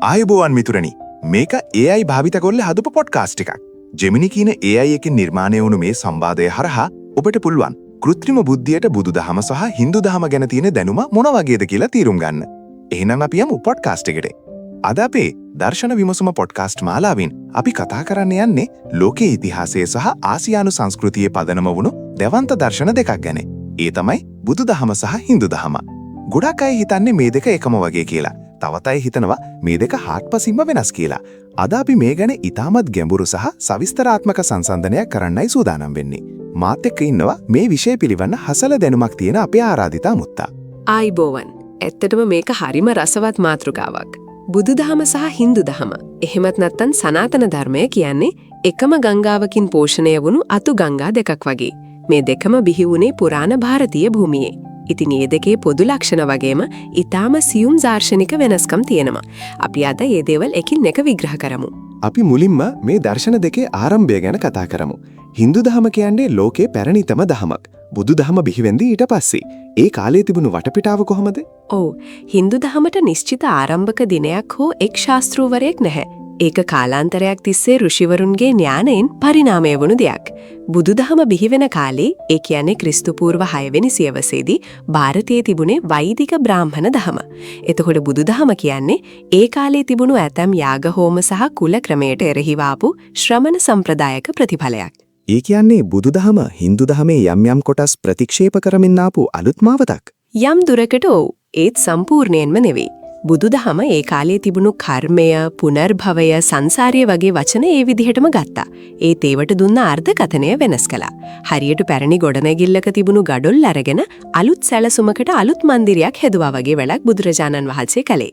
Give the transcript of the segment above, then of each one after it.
ආයුබෝවන් මිතුරනි මේක AI භාවිත කරලා හදපු පොඩ්කාස්ට් එකක්. Gemini කියන AI එකෙන් නිර්මාණය වුණු මේ සංවාදය හරහා ඔබට පුළුවන් කෘත්‍රිම බුද්ධියට බුදුදහම සහ හින්දු දහම ගැන තියෙන දැනුම මොන වගේද කියලා තීරුම් ගන්න. එහෙනම් අපි යමු පොඩ්කාස්ට් එකට. අද අපේ දර්ශන විමසුම පොඩ්කාස්ට් මාලාවෙන් අපි කතා කරන්න යන්නේ ලෝකයේ ඉතිහාසය සහ ආසියානු සංස්කෘතියේ පදනම වුණු දෙවන්ත දර්ශන දෙකක් ගැන. ඒ තමයි බුදුදහම සහ හින්දු දහම. ගොඩක් අය හිතන්නේ මේ දෙක එකම වගේ කියලා. තවත් අය හිතනවා මේ දෙක හාත්පසින්ම වෙනස් කියලා. අද අපි මේ ගැන ඉතාමත් ගැඹුරු සහ සවිස්තරාත්මක සංසන්දනයක් කරන්නයි සූදානම් වෙන්නේ. මාත් එක්ක ඉන්නවා මේ විෂය පිළිබඳ හසල දැනුමක් තියෙන අපේ ආරාධිතා මුත්තා. ආයිබෝවන්. ඇත්තටම මේක හරිම රසවත් මාතෘකාවක්. බුදුදහම සහ හින්දු දහම. එහෙමත් නැත්නම් සනාතන ධර්මය කියන්නේ එකම ගංගාවකින් පෝෂණය වුණු අතු ගංගා දෙකක් වගේ. මේ දෙකම බිහි වුණේ පුරාණ ಭಾರತೀಯ භූමියේ. ඉතින් මේ දෙකේ පොදු ලක්ෂණ වගේම ඊටාම සියුම් දාර්ශනික වෙනස්කම් තියෙනවා. අපි අද මේ දේවල් එකින් එක විග්‍රහ කරමු. අපි මුලින්ම මේ දර්ශන දෙකේ ආරම්භය ගැන කතා කරමු. හින්දු දහම කියන්නේ ලෝකේ පැරණිතම දහමක්. බුදු දහම බිහි වෙන්නේ ඊට පස්සේ. ඒ කාලේ තිබුණු වටපිටාව කොහොමද? ඔව්. හින්දු දහමට නිශ්චිත ආරම්භක දිනයක් හෝ එක් ශාස්ත්‍රූවරයෙක් නැහැ. ඒක කාලාන්තරයක් තිස්සේ ඍෂිවරුන්ගේ ඥාණයෙන් පරිණාමය වුණු දෙයක්. බුදුදහම බිහි වෙන කාලේ, ඒ කියන්නේ ක්‍රිස්තු පූර්ව 6 වෙනි සියවසේදී ಭಾರತයේ තිබුණේ වෛදික බ්‍රාහ්මණ දහම. එතකොට බුදුදහම කියන්නේ ඒ කාලේ තිබුණු ඇතම් යාග හෝම සහ කුල ක්‍රමයට එරෙහිව ආපු ශ්‍රමණ සම්ප්‍රදායක ප්‍රතිඵලයක්. ඒ කියන්නේ බුදුදහම හින්දු දහමේ යම් යම් කොටස් ප්‍රතික්ෂේප කරමින් ආපු අලුත් මාවතක්. යම් දුරකට ඔව්. ඒත් සම්පූර්ණයෙන්ම නෙවෙයි. බුදුදහම ඒ කාලේ තිබුණු කර්මය, පුනර්භවය, සංසාරය වගේ වචන ඒ විදිහටම ගත්තා. ඒත් ඒවට දුන්න අර්ථකථනය වෙනස් කළා. හරියට පැරණි ගොඩනැගිල්ලක තිබුණු ගඩොල් අරගෙන අලුත් සැලසුමකට අලුත් මන්දිරයක් හැදුවා වගේ වැඩක් බුදුරජාණන් වහන්සේ කළේ.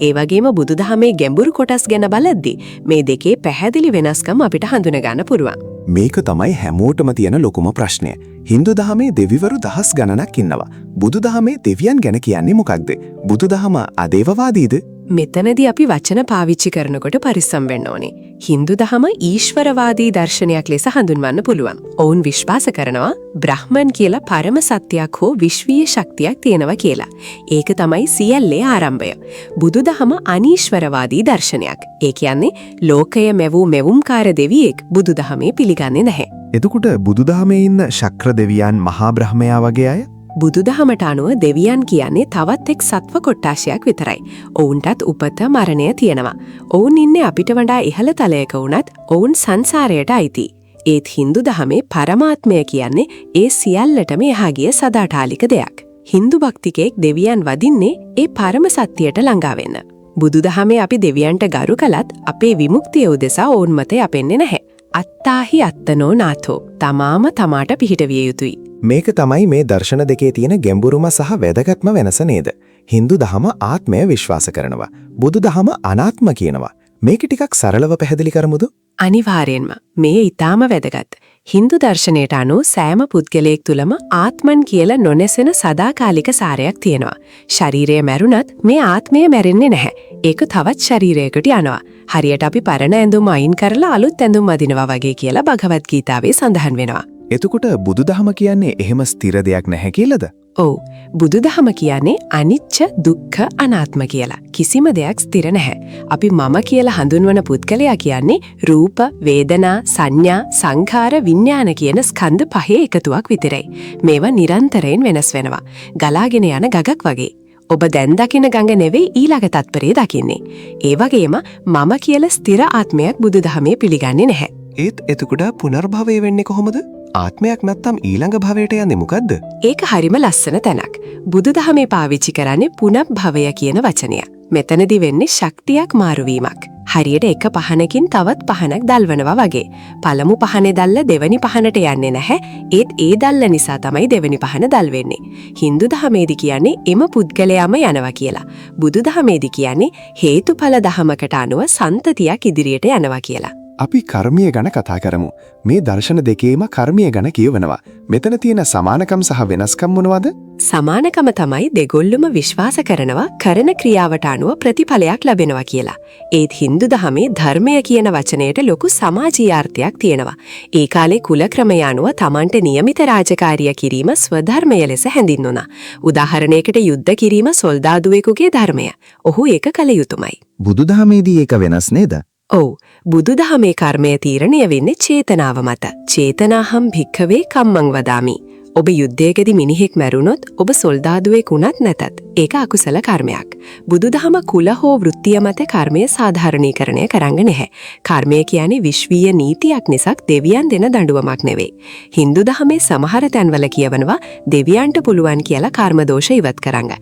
ඒ වගේම බුදුදහමේ ගැඹුරු කොටස් ගැන බලද්දී මේ දෙකේ පැහැදිලි වෙනස්කම් අපිට හඳුන ගන්න පුළුවන්. මේක තමයි හැමෝටම තියෙන ලොකුම ප්‍රශ්නය. හින්දු දහමේ දෙවිවරු දහස් ගණනක් ඉන්නවා. බුදු දහමේ දෙවියන් ගැන කියන්නේ මොකක්ද? බුදු දහම අදේවවාදීද? මෙතනදී අපි වචන පාවිච්චි කරනකොට පරිස්සම් වෙන්න ඕනේ. හින්දු දහම ඊශ්වරවාදී දර්ශනයක් ලෙස හඳුන්වන්න පුළුවන්. ඔවුන් විශ්වාස කරනවා බ්‍රහ්මන් කියලා පරම සත්‍යයක් හෝ විශ්වීය ශක්තියක් තියෙනවා කියලා. ඒක තමයි සියල්ලේ ආරම්භය. බුදු දහම අනීශ්වරවාදී දර්ශනයක්. ඒ කියන්නේ ලෝකය මෙවූ මෙවුම්කාර දෙවියෙක් බුදු දහමේ පිළිගන්නේ නැහැ. එතකොට බුදු දහමේ ඉන්න ශක්‍ර දෙවියන් මහා බ්‍රහ්මයා වගේ අය? බුදුදහමට අනුව දෙවියන් කියන්නේ තවත් එක් සත්ව කොට්ටාශයක් විතරයි. ඔවුන්ටත් උපත මරණය තියෙනවා. ඔවුන් ඉන්නේ අපිට වඩා ඉහළ තලයක වුණත් ඔවුන් සංසාරයට අයිති. ඒත් හින්දු දහමේ පරමාත්මය කියන්නේ ඒ සියල්ලටම එහා ගිය සදාඨාලික දෙයක්. හින්දු භක්තිකයෙක් දෙවියන් වදින්නේ ඒ පරම සත්‍යයට ළඟා වෙන්න. බුදුදහමේ අපි දෙවියන්ට ගරු කළත් අපේ විමුක්තිය උදෙසා ඔවුන් මත යපෙන්නේ නැහැ. අත්තාහි අත්තනෝ නාථෝ. තමාම තමාට පිහිටවිය යුතුයි. මේක තමයි මේ දර්ශන දෙකේ තියෙන ගැඹුරුම සහ වැදගත්ම වෙනස නේද? හින්දු දහම ආත්මය විශ්වාස කරනවා. බුදු දහම අනාත්ම කියනවා. මේක ටිකක් සරලව පැහැදිලි කරමුද? අනිවාර්යෙන්ම. මේ ඊටාම වැදගත්. හින්දු දර්ශනයට අනුව සෑම පුද්ගලයෙක් තුළම ආත්මන් කියලා නොනැසෙන සදාකාලික සාරයක් තියෙනවා. ශරීරය මැරුණත් මේ ආත්මය මැරෙන්නේ නැහැ. ඒක තවත් ශරීරයකට යනවා. හරියට අපි පරණ ඇඳුම් අයින් කරලා අලුත් ඇඳුම් අදිනවා වගේ කියලා භගවත් ගීතාවේ සඳහන් වෙනවා. එතකොට බුදුදහම කියන්නේ එහෙම ස්ථිර දෙයක් නැහැ කියලාද? ඔව්. බුදුදහම කියන්නේ අනිච්ච දුක්ඛ අනාත්ම කියලා. කිසිම දෙයක් ස්ථිර නැහැ. අපි මම කියලා හඳුන්වන පුද්ගලයා කියන්නේ රූප, වේදනා, සංඥා, සංඛාර, විඥාන කියන ස්කන්ධ පහේ එකතුවක් විතරයි. මේවා නිරන්තරයෙන් වෙනස් වෙනවා. ගලාගෙන යන ගගක් වගේ. ඔබ දැන් දකින ගඟ නෙවෙයි ඊළඟ තත්පරේ දකින්නේ. ඒ වගේම මම කියලා ස්ථිර ආත්මයක් බුදුදහමේ පිළිගන්නේ නැහැ. ඒත් එතකොට පුනර්භවය වෙන්නේ කොහොමද? ආත්මයක් නැත්තම් ඊළඟ භවයට යන්නේ මොකද්ද? ඒක හරිම ලස්සන තැනක්. බුදුදහමේ පාවිච්චි කරන්නේ පුනර්භවය කියන වචනය. මෙතනදී වෙන්නේ ශක්තියක් මාරුවීමක්. හරියට එක පහනකින් තවත් පහනක් දල්වනවා වගේ. පළමු පහනේ දැල්ල දෙවෙනි පහනට යන්නේ නැහැ. ඒත් ඒ දැල්ල නිසා තමයි දෙවෙනි පහන දල්වෙන්නේ. හින්දු දහමේදී කියන්නේ එම පුද්ගලයාම යනවා කියලා. බුදු දහමේදී කියන්නේ හේතුඵල දහමකට අනුව සන්තතියක් ඉදිරියට යනවා කියලා. අපි කර්මය ගැන කතා කරමු. මේ දර්ශන දෙකේම කර්මය ගැන කියවනවා. මෙතන තියෙන සමානකම් සහ වෙනස්කම් මොනවද? සමානකම තමයි දෙගොල්ලොම විශ්වාස කරනවා කරන ක්‍රියාවට අනුව ප්‍රතිඵලයක් ලැබෙනවා කියලා. ඒත් හින්දු දහමේ ධර්මය කියන වචනයට ලොකු සමාජීය අර්ථයක් තියෙනවා. ඒ කාලේ කුල ක්‍රමය අනුව Tamanට નિયમિત රාජකාරිය කිරීම ස්වධර්මය ලෙස හැඳින්වුණා. උදාහරණයකට යුද්ධ කිරීම සොල්දාදුවෙකුගේ ධර්මය. ඔහු ඒක කළ යුතුමයි. බුදුදහමේදී ඒක වෙනස් නේද? ඔව් බුදුදහමේ කර්මය තීරණය වෙන්නේ චේතනාව මත. චේතනාහම් භික්ඛවේ කම්මං වදාමි. ඔබ යුද්ධයකදී මිනිහෙක් මැරුණොත් ඔබ සොල්දාදුවෙක් වුණත් නැතත් ඒක අකුසල කර්මයක්. බුදුදහම කුල හෝ වෘත්තිය මත කර්මය සාධාරණීකරණය කරන්නේ නැහැ. කර්මය කියන්නේ විශ්වීය නීතියක් නිසාක් දෙවියන් දෙන දඬුවමක් නෙවෙයි. හින්දු දහමේ සමහර තැන්වල කියවනවා දෙවියන්ට පුළුවන් කියලා කර්ම දෝෂ ඉවත් කරන්න.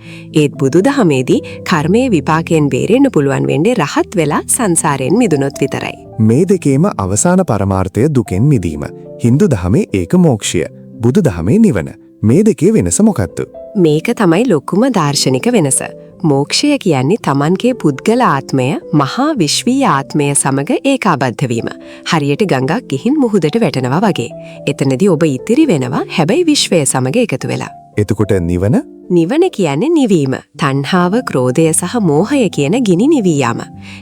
ඒත් බුදුදහමේදී කර්මයේ විපාකයෙන් බේරෙන්න පුළුවන් වෙන්නේ රහත් වෙලා සංසාරයෙන් මිදුනොත් විතරයි. මේ දෙකේම අවසාන පරමාර්ථය දුකෙන් මිදීම. හින්දු දහමේ ඒක මෝක්ෂය. බුදු දහමේ නිවන. මේ දෙකේ වෙනස මොකක්ද? මේක තමයි ලොකුම දාර්ශනික වෙනස. මෝක්ෂය කියන්නේ Tamanගේ පුද්ගල ආත්මය මහා විශ්වීය ආත්මය සමග ඒකාබද්ධ වීම. හරියට ගඟක් ගිහින් මුහුදට වැටෙනවා වගේ. එතනදී ඔබ ඉතිරි වෙනවා හැබැයි විශ්වය සමග එකතු වෙලා. එතකොට නිවන? නිවන කියන්නේ නිවීම. තණ්හාව, ක්‍රෝධය සහ මෝහය කියන ගිනි නිවී යාම.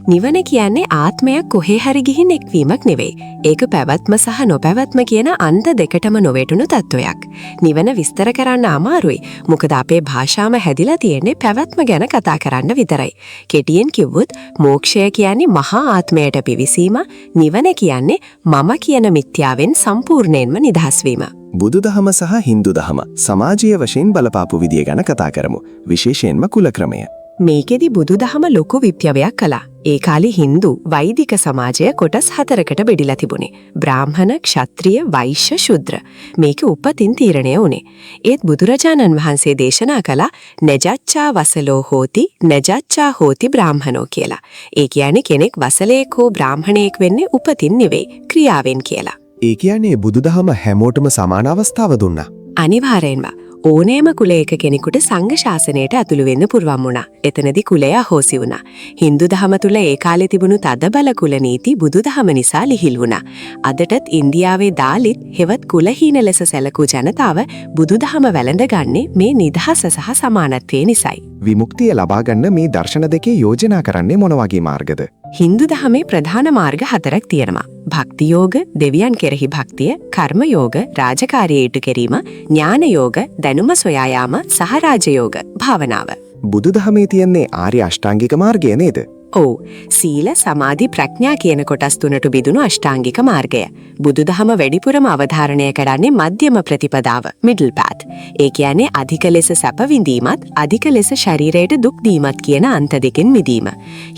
නිවන කියන්නේ ආත්මයක් කොහේ හරි ගිහින් එක්වීමක් නෙවෙයි. ඒක පැවැත්ම සහ නොපැවැත්ම කියන අන්ත දෙකටම නොවැටුණු තත්වයක්. නිවන විස්තර කරන්න අමාරුයි. මොකද අපේ භාෂාව හැදිලා තියෙන්නේ පැවැත්ම ගැන කතා කරන්න විතරයි. කෙටියෙන් කිව්වොත් මෝක්ෂය කියන්නේ මහා ආත්මයට පිවිසීම, නිවන කියන්නේ මම කියන මිත්‍යාවෙන් සම්පූර්ණයෙන්ම නිදහස් වීම. බුදුදහම සහ හින්දු දහම සමාජීය වශයෙන් බලපාපු විදිය ගැන කතා කරමු. විශේෂයෙන්ම කුල ක්‍රමය. මේකෙදි බුදුදහම ලොකු විප්ලවයක් කළා. ඒ කාලේ හින්දු වෛදික සමාජය කොටස් 4කට බෙදිලා තිබුණේ. බ්‍රාහ්මණ, ක්ෂත්‍රිය, වෛශ්‍ය, ශුද්‍ර. මේක උපතින් තීරණය වුණේ. ඒත් බුදුරජාණන් වහන්සේ දේශනා කළා නජච්ඡා වසලෝ හෝති නජච්ඡා හෝති බ්‍රාහ්මණෝ කියලා. ඒ කියන්නේ කෙනෙක් වසලයෙක් හෝ බ්‍රාහ්මණයෙක් වෙන්නේ උපතින් නෙවෙයි ක්‍රියාවෙන් කියලා. ඒ කියන්නේ බුදුදහම හැමෝටම සමාන අවස්ථාව දුන්නා. අනිවාර්යෙන්ම ඕනෑම කුලයක කෙනෙකුට සංඝ ශාසනයට ඇතුළු වෙන්න පුරුවන් වුණා. එතනදී කුලය අහෝසි වුණා. හින්දු දහම තුල ඒ කාලේ තිබුණු තදබල කුල නීති බුදුදහම නිසා ලිහිල් වුණා. අදටත් ඉන්දියාවේ දාලිත් හෙවත් කුලහීන ලෙස සැලකූ ජනතාව බුදුදහම වැළඳගන්නේ මේ නිදහස සහ සමානත්වයේ නිසයි. විමුක්තිය ලබා ගන්න මේ දර්ශන දෙකේ යෝජනා කරන්නේ මොන වගේ මාර්ගද? හින්දු දහමේ ප්‍රධාන මාර්ග 4ක් තියෙනවා. භක්ති යෝග, දෙවියන් කෙරෙහි භක්තිය, කර්ම යෝග, රාජකාරිය ඉටු කිරීම, ඥාන යෝග, දැනුම සොයා යාම සහ රාජ යෝග, භාවනාව. බුදුදහමේ තියන්නේ ආර්ය අෂ්ටාංගික මාර්ගය නේද? ඔව්. සීල, සමාධි, ප්‍රඥා කියන කොටස් තුනට බෙදුණු අෂ්ටාංගික මාර්ගය. බුදුදහම වැඩිපුරම අවධාරණය කරන්නේ මධ්‍යම ප්‍රතිපදාව, middle path. ඒ කියන්නේ අධික ලෙස සැප විඳීමත්, අධික ලෙස ශරීරයට දුක් දීමත් කියන අන්ත දෙකෙන් මිදීම.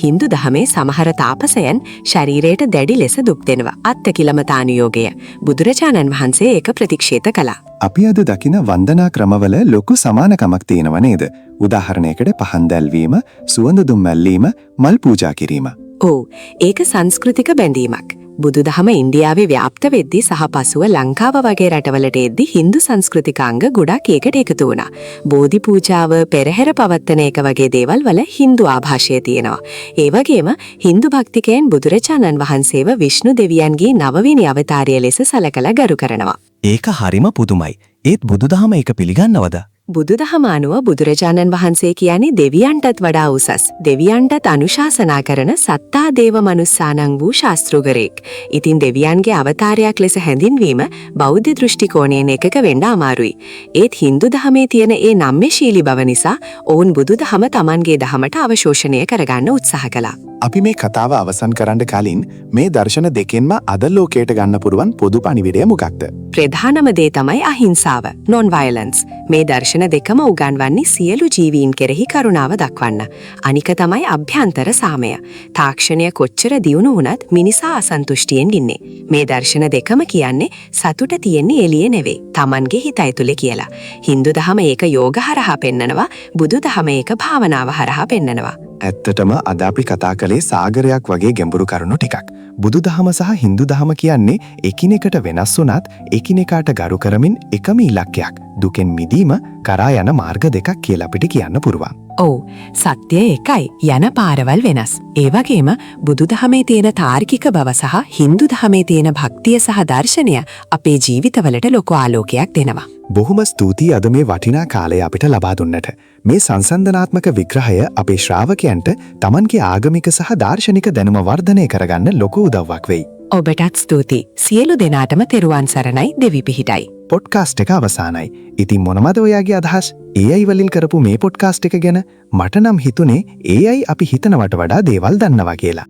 හින්දු දහමේ සමහර තාපසයන් ශරීරයට දැඩි ලෙස දුක් දෙනවා. අත්තකිලමතානුයෝගය. බුදුරජාණන් වහන්සේ ඒක ප්‍රතික්ෂේප කළා. අපි අද දකින වන්දනා ක්‍රමවල ලොකු සමානකමක් තියෙනව නේද? උදාහරණයකට පහන් දැල්වීම, සුවඳ දුම් මැල්ලීම, මල් පූජා කිරීම. ඔව්, ඒක සංස්කෘතික බැඳීමක්. බුදුදහම ඉන්දියාවේ ව්‍යාප්ත වෙද්දී සහ පසුව ලංකාව වගේ රටවලට එද්දී හින්දු සංස්කෘතිකාංග ගොඩක් ඒකට එකතු වුණා. බෝධි පූජාව, පෙරහැර පවත්තන එක වගේ දේවල් වල හින්දු ආභාෂය තියෙනවා. ඒ වගේම හින්දු භක්තිකයන් බුදුරජාණන් වහන්සේව විෂ්ණු දෙවියන්ගේ 9 වෙනි අවතාරය ලෙස සැලකලා ගරු කරනවා. ඒක හරිම පුදුමයි. ඒත් බුදුදහම ඒක පිළිගන්නවද? බුදුදහම අනුව බුදුරජාණන් වහන්සේ කියන්නේ දෙවියන්ටත් වඩා උසස්, දෙවියන්ටත් අනුශාසනා කරන සත්තා දේව මනුස්සානං වූ ශාස්ත්‍රූවරයෙක්. ඉතින් දෙවියන්ගේ අවතාරයක් ලෙස හැඳින්වීම බෞද්ධ දෘෂ්ටි කෝණයෙන් එකක වෙන්න අමාරුයි. ඒත් හින්දු දහමේ තියෙන ඒ නම්‍යශීලී බව නිසා ඔවුන් බුදුදහම Tamanගේ දහමට අවශෝෂණය කරගන්න උත්සාහ කළා. අපි මේ කතාව අවසන් කරන්න කලින් මේ දර්ශන දෙකෙන්ම අද ලෝකයට ගන්න පුරුවන් පොදු පණිවිඩය මොකක්ද? ප්‍රධානම දේ තමයි අහිංසාව, non violence. මේ දර්ශන දෙකම උගන්වන්නේ සියලු ජීවීන් කෙරෙහි කරුණාව දක්වන්න. අනික තමයි අභ්‍යන්තර සාමය. තාක්ෂණය කොච්චර දියුණු වුණත් මිනිසා අසන්තුෂ්ටියෙන් ඉන්නේ. මේ දර්ශන දෙකම කියන්නේ සතුට තියෙන්නේ එළියේ නෙවෙයි, Tamanගේ හිත ඇතුලේ කියලා. හින්දු දහම ඒක යෝග හරහා පෙන්නනවා, බුදු දහම ඒක භාවනාව හරහා පෙන්නනවා. ඇත්තටම අද අපි කතා කළේ සාගරයක් වගේ ගැඹුරු කරුණු ටිකක්. බුදුදහම සහ හින්දු දහම කියන්නේ එකිනෙකට වෙනස් වුණත් එකිනෙකාට ගරු කරමින් එකම ඉලක්කයක් දුකෙන් මිදීම කරා යන මාර්ග දෙකක් කියලා අපිට කියන්න පුරුවන්. ඔව් සත්‍යය එකයි යන පාරවල් වෙනස්. ඒ වගේම බුදුදහමේ තියෙන තාර්කික බව සහ හින්දු දහමේ තියෙන භක්තිය සහ දර්ශනය අපේ ජීවිතවලට ලොකු ආලෝකයක් දෙනවා. බොහොම ස්තුතියි අද මේ වටිනා කාලය අපිට ලබා දුන්නට. මේ සංසන්දනාත්මක විග්‍රහය අපේ ශ්‍රාවකයන්ට තමන්ගේ ආගමික සහ දාර්ශනික දැනුම වර්ධනය කරගන්න ලොකු උදව්වක් වෙයි. ඔබටත් ස්තුති. සියලු දෙනාටම තෙරුවන් සරණයි දෙවි පිහිටයි. පොඩ්කාස්ට් එක අවසానයි. ඉතින් මොනවද ඔයාගේ අදහස්? AI වලින් කරපු මේ පොඩ්කාස්ට් එක ගැන මට නම් හිතුනේ AI අපි හිතනවට වඩා දේවල් දන්නවා කියලා.